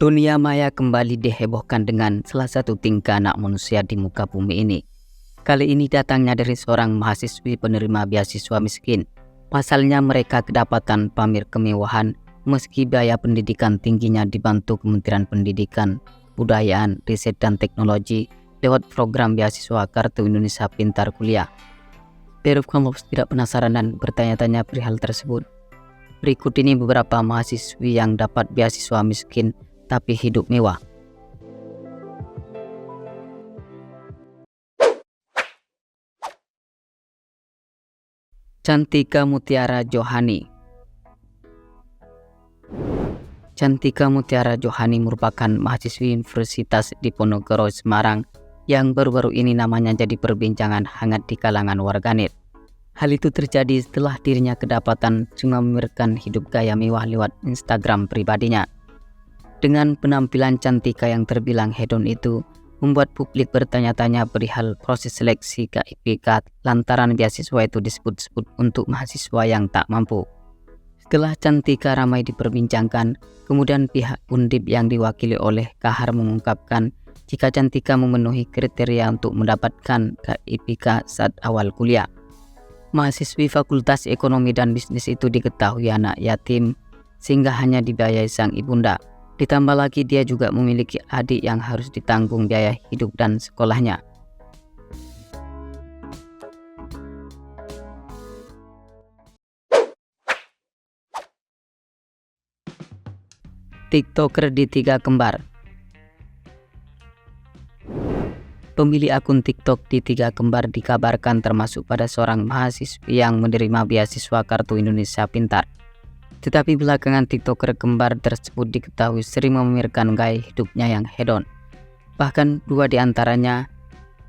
Dunia maya kembali dihebohkan dengan salah satu tingkah anak manusia di muka bumi ini. Kali ini datangnya dari seorang mahasiswi penerima beasiswa miskin. Pasalnya mereka kedapatan pamer kemewahan meski biaya pendidikan tingginya dibantu Kementerian Pendidikan, Kebudayaan, Riset dan Teknologi lewat program beasiswa Kartu Indonesia Pintar Kuliah. Biar kamu tidak penasaran dan bertanya-tanya perihal tersebut, berikut ini beberapa mahasiswi yang dapat beasiswa miskin tapi hidup mewah. Cantika Mutiara Johani. Cantika Mutiara Johani merupakan mahasiswi Universitas Diponegoro Semarang yang baru-baru ini namanya jadi perbincangan hangat di kalangan warganet. Hal itu terjadi setelah dirinya kedapatan memamerkan hidup gaya mewah lewat Instagram pribadinya. Dengan penampilan Cantika yang terbilang hedon itu, membuat publik bertanya-tanya perihal proses seleksi KIPK lantaran beasiswa itu disebut-sebut untuk mahasiswa yang tak mampu. Setelah Cantika ramai diperbincangkan, kemudian pihak Undip yang diwakili oleh Kahar mengungkapkan jika Cantika memenuhi kriteria untuk mendapatkan KIPK saat awal kuliah. Mahasiswi Fakultas Ekonomi dan Bisnis itu diketahui anak yatim sehingga hanya dibiayai sang ibunda. Ditambah lagi dia juga memiliki adik yang harus ditanggung biaya hidup dan sekolahnya. TikToker di Tiga Kembar. Pemilik akun TikTok di Tiga Kembar dikabarkan termasuk pada seorang mahasiswi yang menerima beasiswa Kartu Indonesia Pintar. Tetapi belakangan TikToker kembar tersebut diketahui sering memamerkan gaya hidupnya yang hedon. Bahkan dua di antaranya,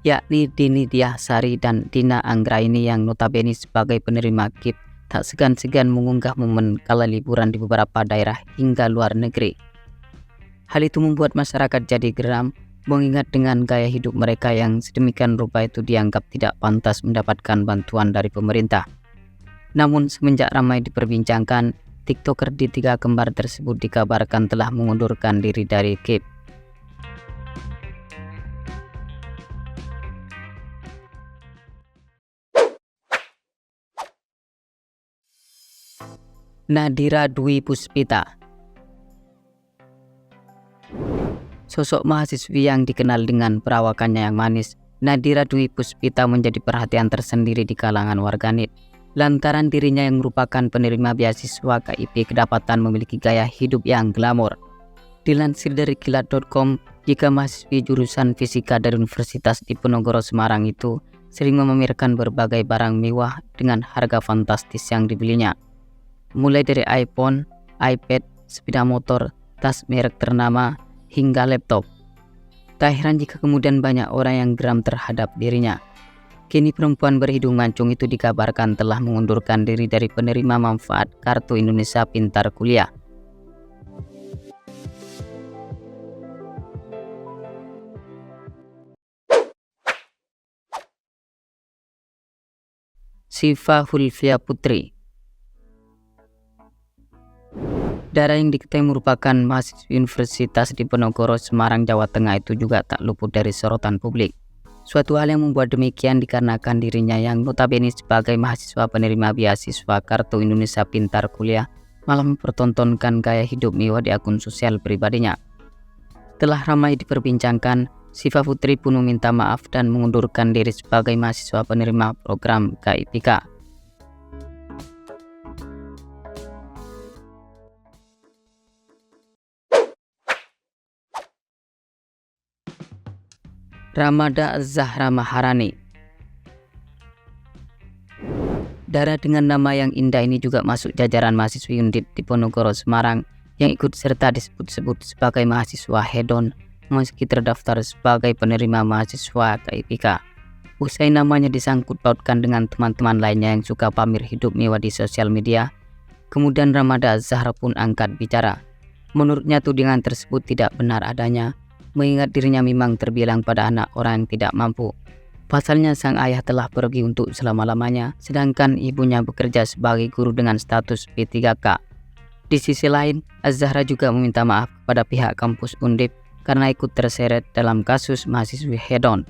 yakni Dini Diahsari dan Dina Anggraini yang notabene sebagai penerima KIP, tak segan-segan mengunggah momen kala liburan di beberapa daerah hingga luar negeri. Hal itu membuat masyarakat jadi geram, mengingat dengan gaya hidup mereka yang sedemikian rupa itu dianggap tidak pantas mendapatkan bantuan dari pemerintah. Namun semenjak ramai diperbincangkan, TikToker di Tiga Kembar tersebut dikabarkan telah mengundurkan diri dari KIP. Nadira Dwi Puspita. Sosok mahasiswi yang dikenal dengan perawakannya yang manis, Nadira Dwi Puspita menjadi perhatian tersendiri di kalangan warganet. Lantaran dirinya yang merupakan penerima beasiswa KIP kedapatan memiliki gaya hidup yang glamor. Dilansir dari kilat.com, jika mahasiswi jurusan fisika dari Universitas Diponegoro Semarang itu sering memamerkan berbagai barang mewah dengan harga fantastis yang dibelinya. Mulai dari iPhone, iPad, sepeda motor, tas merek ternama, hingga laptop. Tak heran jika kemudian banyak orang yang geram terhadap dirinya. Kini perempuan berhidung mancung itu dikabarkan telah mengundurkan diri dari penerima manfaat Kartu Indonesia Pintar Kuliah. Siva Hulvia Putri. Dara yang diketahui merupakan mahasiswi Universitas Diponegoro Semarang, Jawa Tengah itu juga tak luput dari sorotan publik. Suatu hal yang membuat demikian dikarenakan dirinya yang notabene sebagai mahasiswa penerima beasiswa Kartu Indonesia Pintar Kuliah malah mempertontonkan gaya hidup mewah di akun sosial pribadinya. Setelah ramai diperbincangkan, Siva Putri pun meminta maaf dan mengundurkan diri sebagai mahasiswa penerima program KIPK. Ramada Zahra Maharani. Dara dengan nama yang indah ini juga masuk jajaran mahasiswi Undip Diponegoro Semarang yang ikut serta disebut-sebut sebagai mahasiswa hedon meski terdaftar sebagai penerima mahasiswa KIPK. Usai namanya disangkut pautkan dengan teman-teman lainnya yang suka pamer hidup mewah di sosial media, kemudian Ramada Zahra pun angkat bicara. Menurutnya tudingan tersebut tidak benar adanya, mengingat dirinya memang terbilang pada anak orang yang tidak mampu. Pasalnya sang ayah telah pergi untuk selama-lamanya, sedangkan ibunya bekerja sebagai guru dengan status P3K. Di sisi lain, Az-Zahra juga meminta maaf kepada pihak kampus Undip karena ikut terseret dalam kasus mahasiswi hedon